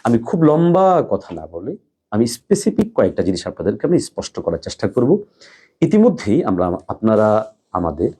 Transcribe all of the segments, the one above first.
আমি খুব লম্বা কথা না বলে আমি স্পেসিফিক কয়েকটা জিনিস আপনাদেরকে আমি স্পষ্ট করার চেষ্টা করব। ইতিমধ্যেই আপনারা আমাদের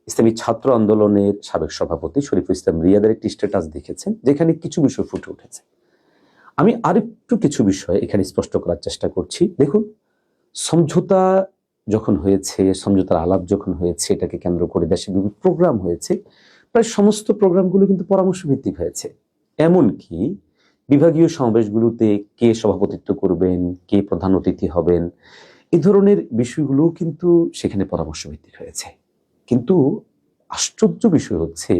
ইসলামী ছাত্র আন্দোলনের সাবেক সভাপতি শরীফুল ইসলাম রিয়াদের একটি স্ট্যাটাস দেখেছেন, যেখানে কিছু বিষয় ফুটে উঠেছে। আমি আরেকটু কিছু বিষয় এখানে স্পষ্ট করার চেষ্টা করছি। দেখুন, সমঝোতা যখন হয়েছে, সমঝোতার আলাপ যখন হয়েছে, এটাকে কেন্দ্র করে দেশে বিভিন্ন প্রোগ্রাম হয়েছে, প্রায় সমস্ত প্রোগ্রামগুলো কিন্তু পরামর্শ ভিত্তিক হয়েছে। এমনকি বিভাগীয় সমাবেশগুলোতে কে সভাপতিত্ব করবেন, কে প্রধান অতিথি হবেন, এই ধরনের বিষয়গুলো কিন্তু সেখানে পরামর্শ ভিত্তিক হয়েছে। কিন্তু আশ্চর্য বিষয় হচ্ছে,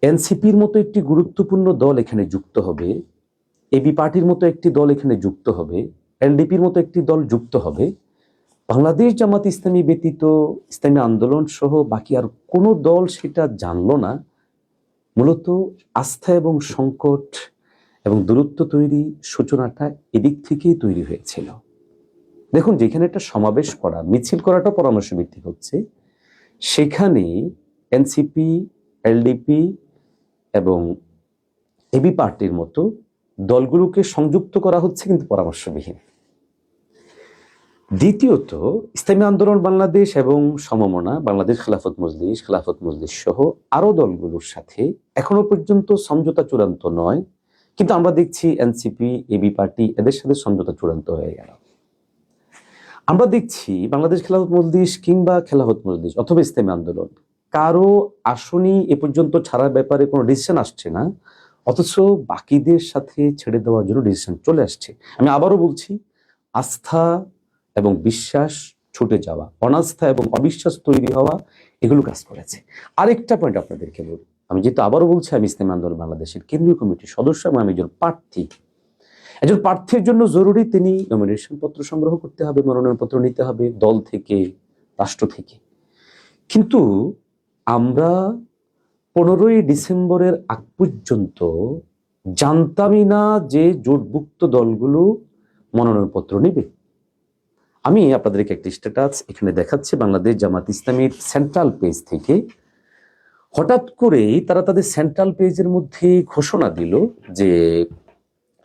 এনসিপির মতো একটি গুরুত্বপূর্ণ দল এখানে যুক্ত হবে, এবি পার্টির মতো একটি দল এখানে যুক্ত হবে, এলডিপির মতো একটি দল যুক্ত হবে, বাংলাদেশ জামাত ইসলামী ব্যতীত ইসলামী আন্দোলন সহ বাকি আর কোনো দল সেটা জানলো না। মূলত আস্থা এবং সংকট এবং দূরত্ব তৈরি সূচনাটা এদিক থেকেই তৈরি হয়েছিল। দেখুন, যেখানে একটা সমাবেশ করা, মিছিল করাটা পরামর্শ ভিত্তিক হচ্ছে, সেখানে এনসিপি, এলডিপি এবং এবি পার্টির মতো দলগুলোকে সংযুক্ত করা হচ্ছে কিন্তু পরামর্শবিহীন। দ্বিতীয়ত, ইসলামী আন্দোলন বাংলাদেশ এবং সমমনা বাংলাদেশ খেলাফত মজলিস সহ আরো দলগুলোর সাথে এখনো পর্যন্ত সমঝোতা চূড়ান্ত নয়, কিন্তু আমরা দেখছি এনসিপি, এবি পার্টি এদের সাথে সমঝোতা চূড়ান্ত হয়ে গেল। আমরা দেখছি বাংলাদেশ খেলাফত মজলিস কিংবা খেলাফত মজলিস অথবা ইসলামী আন্দোলন কারো আসনই এ পর্যন্ত ছাড়ার ব্যাপারে কোনো ডিসিশন আসছে না, অথচ বাকিদের সাথে ছেড়ে দেওয়ার জন্য ডিসিশন চলে আসছে। আমি আবারও বলছি, আস্থা এবং বিশ্বাস ছুটে যাওয়া, অনাস্থা এবং অবিশ্বাস তৈরি হওয়া, এগুলো কাজ করেছে। আরেকটা পয়েন্ট আপনাদেরকে বলি, আমি যেহেতু আবারও বলছি, আমি ইসলামী আন্দোলন বাংলাদেশের কেন্দ্রীয় কমিটির সদস্য এবং আমি একজন প্রার্থী। একজন প্রার্থীর জন্য জরুরি তিনি নমিনেশন পত্র সংগ্রহ করতে হবে, মনোনয়ন পত্র নিতে হবে দল থেকে, রাষ্ট্র থেকে। কিন্তু আমরা 15ই ডিসেম্বরের আগ পর্যন্ত জানতামই না যে জোটভুক্ত দলগুলো মনোনয়নপত্র নেবে। আমি আপনাদেরকে একটি স্ট্যাটাস এখানে দেখাচ্ছি বাংলাদেশ জামাত ইসলামীর সেন্ট্রাল পেজ থেকে। হঠাৎ করেই তারা তাদের সেন্ট্রাল পেজের মধ্যে ঘোষণা দিল যে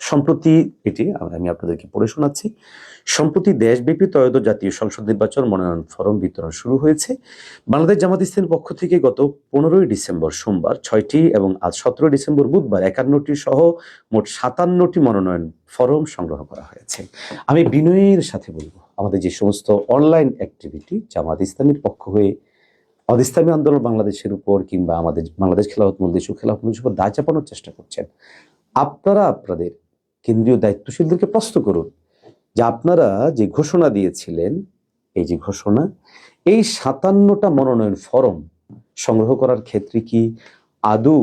সম্প্রতি, এটি আমি আপনাদেরকে পড়ে শোনাচ্ছি, সম্প্রতি দেশব্যাপী ত্রয়োদশ জাতীয় সংসদ নির্বাচন মনোনয়ন ফরম বিতরণ শুরু হয়েছে। বাংলাদেশ জামাত ইসলামের পক্ষ থেকে গত 15ই ডিসেম্বর সোমবার 6টি এবং আজ 17 ডিসেম্বর বুধবার 51টি সহ মোট 57টি মনোনয়ন ফরম সংগ্রহ করা হয়েছে। আমি বিনয়ের সাথে বলবো, আমাদের যে সমস্ত অনলাইন অ্যাক্টিভিটি জামাত ইসলামের পক্ষ হয়ে ইসলামী আন্দোলন বাংলাদেশের উপর কিংবা আমাদের বাংলাদেশ খেলাফত মজলিস উপর দায় চাপানোর চেষ্টা করছেন, আপনারা আপনাদের কেন্দ্রীয় দায়িত্বশীলদেরকে প্রশ্ন করুন যে আপনারা যে ঘোষণা দিয়েছিলেন, এই যে ঘোষণা, এই 57টা মনোনয়ন ফরম সংগ্রহ করার ক্ষেত্রে কি আদৌ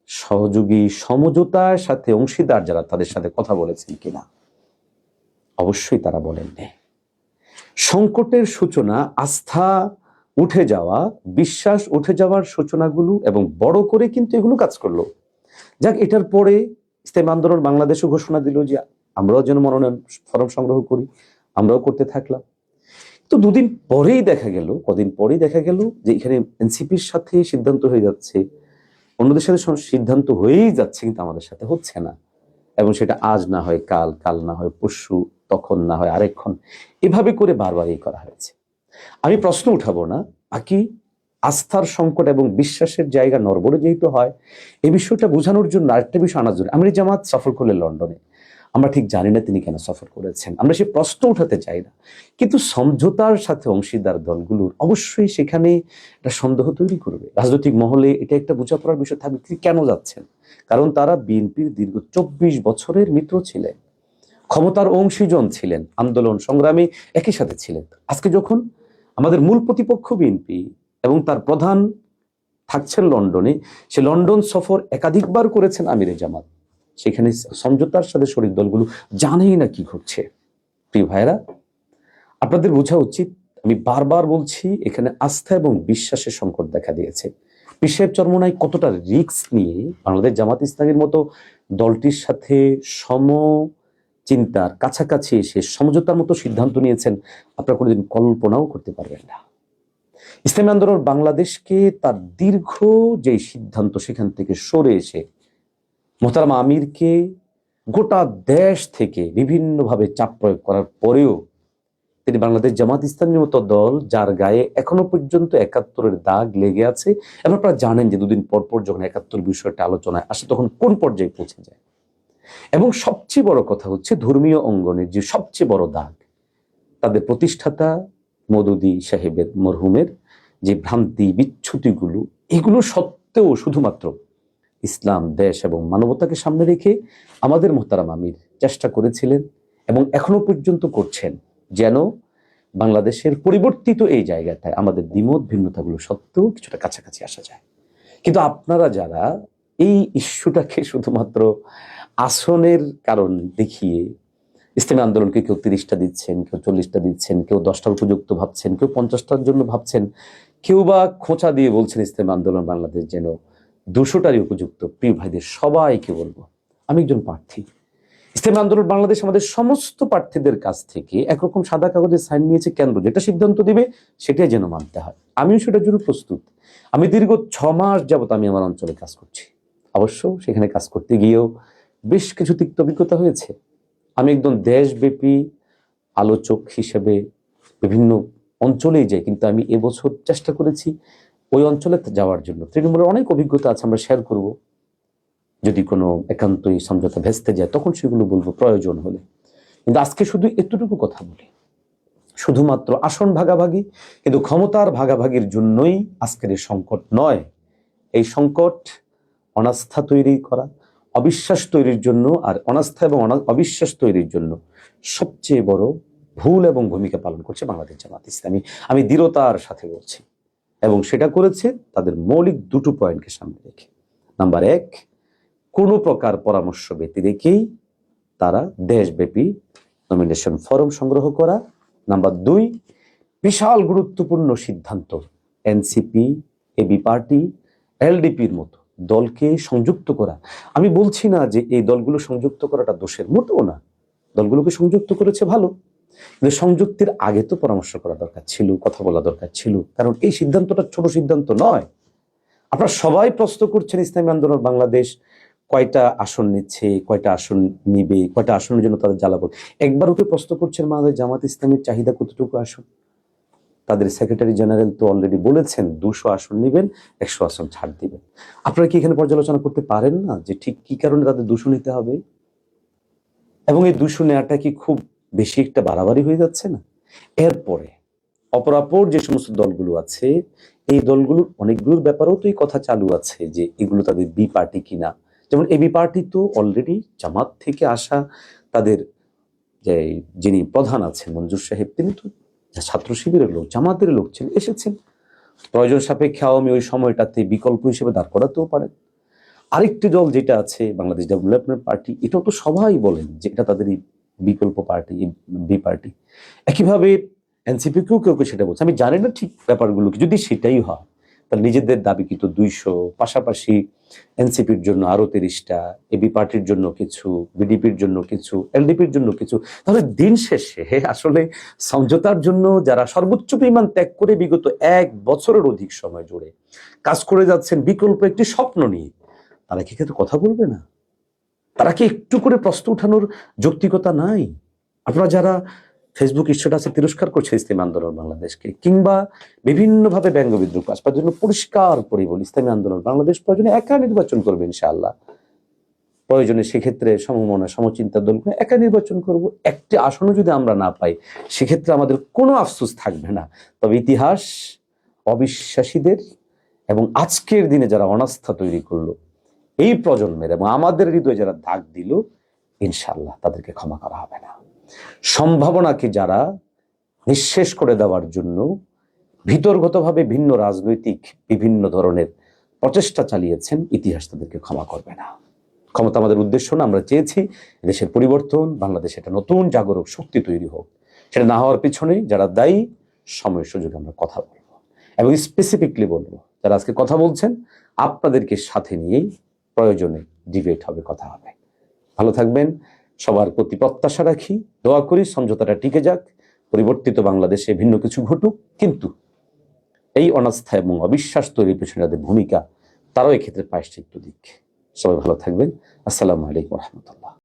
সহযোগী সমঝোতার সাথে অংশীদার যারা তাদের সাথে কথা বলেছেন কিনা? অবশ্যই তারা বলেননি। সংকটের সূচনা, আস্থা উঠে যাওয়া, বিশ্বাস উঠে যাওয়ার সূচনাগুলো এবং বড় করে কিন্তু এগুলো কাজ করলো। যাক, এটার পরে ইসলামী আন্দোলন বাংলাদেশও ঘোষণা দিল যে আমরাও যেন মনোনয়ন ফরম সংগ্রহ করি, আমরাও করতে থাকলাম। তো কদিন পরেই দেখা গেল যে এখানে এনসিপির সাথে সিদ্ধান্ত হয়ে যাচ্ছে, অন্যদের সাথে সিদ্ধান্ত হয়েই যাচ্ছে, কিন্তু আমাদের সাথে হচ্ছে না। এবং সেটা আজ না হয় কাল, কাল না হয় পরশু, তখন না হয় আরেকক্ষণ, এভাবে করে বারবারই করা হয়েছে। আমি প্রশ্ন উঠাবো না, বাকি আস্থার সংকট এবং বিশ্বাসের জায়গা নড়বড়ে যেহেতু হয়, এই বিষয়টা বোঝানোর জন্য আরেকটা বিষয় আনা জরুরি। আমির জামাত সফর করলেন লন্ডনে, আমরা ঠিক জানি না তিনি কেন সফর করেছেন, আমরা সে প্রশ্ন উঠাতে চাই না, কিন্তু সমঝোতার সাথে অংশীদার দলগুলোর অবশ্যই সেখানে একটা সন্দেহ তৈরি করবে। রাজনৈতিক মহলে এটা একটা বোঝাপড়ার বিষয় থাকবে, তিনি কেন যাচ্ছেন, কারণ তারা বিএনপির দীর্ঘ 24 বছরের মিত্র ছিলেন, ক্ষমতার অংশীজন ছিলেন, আন্দোলন সংগ্রামে একই সাথে ছিলেন। আজকে যখন আমাদের মূল প্রতিপক্ষ বিএনপি এবং তার প্রধান থাকছেন লন্ডনে, সে লন্ডন সফর একাধিকবার করেছেন আমিরে জামাত, সেখানে সমঝোতার সাথে শরিক দলগুলো জানেই না কি ঘটছে। প্রিয় ভাইরা, আপনাদের বোঝা উচিত, আমি বারবার বলছি, এখানে আস্থা এবং বিশ্বাসের সংকট দেখা দিয়েছে। পীর সাহেব চরমোনাই কতটা রিস্ক নিয়ে বাংলাদেশ জামাত ইসলামীর মতো দলটির সাথে চিন্তার কাছাকাছি এসে সমঝোতার মতো সিদ্ধান্ত নিয়েছেন, আপনারা কোনোদিন কল্পনাও করতে পারবেন না। ইসলামী আন্দোলন বাংলাদেশকে তার দীর্ঘ যে সিদ্ধান্ত, সেখান থেকে সরে এসে মোহতারাম আমিরকে গোটা দেশ থেকে বিভিন্নভাবে চাপ প্রয়োগ করার পরেও তিনি বাংলাদেশ জামাত ইসলামীর মতো দল, যার গায়ে এখনো পর্যন্ত ৭১-এর দাগ লেগে আছে, এবং আপনারা জানেন যে দুদিন পর পর যখন ৭১ বিষয়টা আলোচনায় আসে তখন কোন পর্যায়ে পৌঁছে যায়। এবং সবচেয়ে বড় কথা হচ্ছে ধর্মীয় অঙ্গনের যে সবচেয়ে বড় দাগ, তাদের প্রতিষ্ঠাতা মওদুদী সাহেবের মরহুমের যে ভ্রান্তি বিচ্ছুতিগুলো, এগুলো সত্ত্বেও শুধুমাত্র ইসলাম, দেশ এবং মানবতাকে সামনে রেখে আমাদের মোহতারাম আমির চেষ্টা করেছিলেন এবং এখনো পর্যন্ত করছেন যেন বাংলাদেশের পরিবর্তিত এই জায়গাটায় আমাদের দ্বিমত ভিন্নতাগুলো সত্ত্বেও কিছুটা কাছাকাছি আসা যায়। কিন্তু আপনারা যারা এই ইস্যুটাকে শুধুমাত্র আসনের কারণ দেখিয়ে ইসলামী আন্দোলনকে কেউ ৩০টা দিচ্ছেন, কেউ ৪০টা দিচ্ছেন, কেউ 10টার উপযুক্ত ভাবছেন, কেউ 50টার জন্য ভাবছেন, কেউ বা খোঁচা দিয়ে বলছেন ইসলামী আন্দোলন বাংলাদেশ যেন 200টারই উপযুক্ত। প্রিয় ভাইদের সবাইকে বলবো, আমি একজন প্রার্থী। ইসলামী আন্দোলন বাংলাদেশ আমাদের সমস্ত প্রার্থীদের কাছ থেকে একরকম সাদা কাগজে সাইন নিয়েছে, কেন্দ্র যেটা সিদ্ধান্ত দিবে সেটাই যেন মানতে হয়। আমিও সেটার জন্য প্রস্তুত। আমি দীর্ঘ 6 মাস যাবত আমি আমার অঞ্চলে কাজ করছি। অবশ্য সেখানে কাজ করতে গিয়েও বেশ কিছু তিক্ত অভিজ্ঞতা হয়েছে। আমি একদম দেশব্যাপী আলোচক হিসেবে বিভিন্ন অঞ্চলেই যাই, কিন্তু আমি এবছর চেষ্টা করেছি ওই অঞ্চলে যাওয়ার জন্য। তৃণমূলের অনেক অভিজ্ঞতা আছে, আমরা শেয়ার করব। যদি কোনো একান্তই সমঝোতা ভেস্তে যায় তখন সেগুলো বলবো প্রয়োজন হলে। কিন্তু আজকে শুধু এতটুকু কথা বলি, শুধুমাত্র আসন ভাগাভাগি, কিন্তু ক্ষমতার ভাগাভাগির জন্যই আজকের এই সংকট নয়। এই সংকট অনাস্থা তৈরি করা, অবিশ্বাস তৈরির জন্য, আর অনাস্থা এবং অবিশ্বাস তৈরির জন্য সবচেয়ে বড় ভুল এবং ভূমিকা পালন করছে বাংলাদেশ জামাত ইসলামী। আমি দৃঢ়তার সাথে বলছি, এবং সেটা করেছে তাদের মৌলিক দুটো পয়েন্টকে সামনে রেখে। নাম্বার 1, কোনো প্রকার পরামর্শ ব্যতি রেখেই তারা দেশব্যাপী নমিনেশন ফরম সংগ্রহ করা। নাম্বার 2, বিশাল গুরুত্বপূর্ণ সিদ্ধান্ত এনসিপি, এবি পার্টি, এলডিপির মতো দলকে সংযুক্ত করা। আমি বলছি না যে এই দলগুলো সংযুক্ত করাটা দোষের, মোটেও না। দলগুলোকে সংযুক্ত করেছে ভালো, কিন্তু সংযুক্তির আগে তো পরামর্শ করা দরকার ছিল, কথা বলা দরকার ছিল, কারণ এই সিদ্ধান্তটা ছোট সিদ্ধান্ত নয়। আপনারা সবাই প্রশ্ন করছেন ইসলামী আন্দোলন বাংলাদেশ কয়টা আসন নিচ্ছে, কয়টা আসন নিবে, কয়টা আসনের জন্য তাদের জ্বালাবো। একবার ওকে প্রশ্ন করছেন বাংলাদেশ জামাত ইসলামীর চাহিদা কতটুকু আসন। তাদের সেক্রেটারি জেনারেল তো অলরেডি বলেছেন 200 আসন নেবেন, 100 আসন ছাড় দিবেন। আপনারা কি এখানে পর্যালোচনা করতে পারেন না যে ঠিক কি কারণে তাদের 200 নিতে হবে, এবং এই 200 নেওয়াটা কি খুব বেশি একটা বাড়াবাড়ি হয়ে যাচ্ছে না? এরপরে অপরাপর যে সমস্ত দলগুলো আছে, এই দলগুলোর অনেকগুলোর ব্যাপারেও তো এই কথা চালু আছে যে এগুলো তাদের বি পার্টি কিনা। যেমন এবি পার্টি তো অলরেডি জামাত থেকে আসা, তাদের যে যিনি প্রধান আছেন মঞ্জুর সাহেব, তিনি তো ছাত্র শিবিরের লোক, জামাতের লোক ছিলেন, এসেছেন। প্রয়োজন সাপেক্ষে আওয়ামী ওই সময়টাতে বিকল্প হিসেবে দাঁড় করাতেও পারেন। আরেকটি দল যেটা আছে বাংলাদেশ ডেভেলপমেন্ট পার্টি, এটাও তো সবাই বলেন যে এটা তাদের বিকল্প পার্টি, বি পার্টি। একইভাবে এনসিপি কেউ কেউ সেটা বলছে। আমি জানি না ঠিক ব্যাপারগুলো কি, যদি সেটাই হয় তাহলে নিজেদের দাবি কিন্তু 200, পাশাপাশি এনসিপির জন্য আরো 30টা, এবি পার্টির জন্য কিছু, বিডিপির জন্য কিছু, এলডিপির জন্য কিছু। তাহলে দিন শেষে আসলে সমঝোতার জন্য যারা সর্বোচ্চ পরিমাণ ত্যাগ করে বিগত 1 বছরের অধিক সময় জুড়ে কাজ করে যাচ্ছেন বিকল্প একটি স্বপ্ন নিয়ে, তারা কি কিন্তু কথা বলবে না? তারা কি একটু করে প্রশ্ন উঠানোর যৌক্তিকতা নাই? আপনারা যারা ফেসবুক স্ট্যাটাসে তিরস্কার করছে ইসলামী আন্দোলন বাংলাদেশকে, কিংবা বিভিন্নভাবে ব্যঙ্গ বিদ্রুপ আসবার জন্য, পরিষ্কার করে বলি, ইসলামী আন্দোলন বাংলাদেশ প্রয়োজনে একা নির্বাচন করবে ইনশাআল্লাহ। প্রয়োজনে সেক্ষেত্রে সমমনা সমচিন্তা দল একা নির্বাচন করব। একটি আসনও যদি আমরা না পাই সেক্ষেত্রে আমাদের কোনো আফসোস থাকবে না। তবে ইতিহাস অবিশ্বাসীদের এবং আজকের দিনে যারা অনাস্থা তৈরি করলো এই প্রজন্মের এবং আমাদের হৃদয়ে যারা দাগ দিল, ইনশাআল্লাহ তাদেরকে ক্ষমা করা হবে না। সম্ভাবনাকে যারা নিঃশেষ করে দেওয়ার জন্য ভিতরগতভাবে ভিন্ন রাজনৈতিক বিভিন্ন ধরনের প্রচেষ্টা চালিয়েছেন, ইতিহাস তাদেরকে ক্ষমা করবে না। ক্ষমতা আমাদের উদ্দেশ্য না, আমরা চেয়েছি দেশের পরিবর্তন, বাংলাদেশে একটা নতুন জাগরক শক্তি তৈরি হোক। সেটা না হওয়ার পিছনে যারা দায়ী, সময় সুযোগে আমরা কথা বলবো, এবং স্পেসিফিকলি বলবো যারা আজকে কথা বলছেন আপনাদেরকে সাথে নিয়েই প্রয়োজনে ডিবেট হবে, কথা হবে। ভালো থাকবেন, সবার প্রতি প্রত্যাশা রাখি, দোয়া করি সমঝোতাটা টিকে যাক, পরিবর্তিত বাংলাদেশে ভিন্ন কিছু ঘটুক, কিন্তু এই অনাস্থা এবং অবিশ্বাস তৈরির পেছনে তাদের ভূমিকা, তারাও এক্ষেত্রে প্রায়শ্চিত্ত দিক। সবাই ভালো থাকবেন। আসসালামু আলাইকুম রহমতুল্লাহ।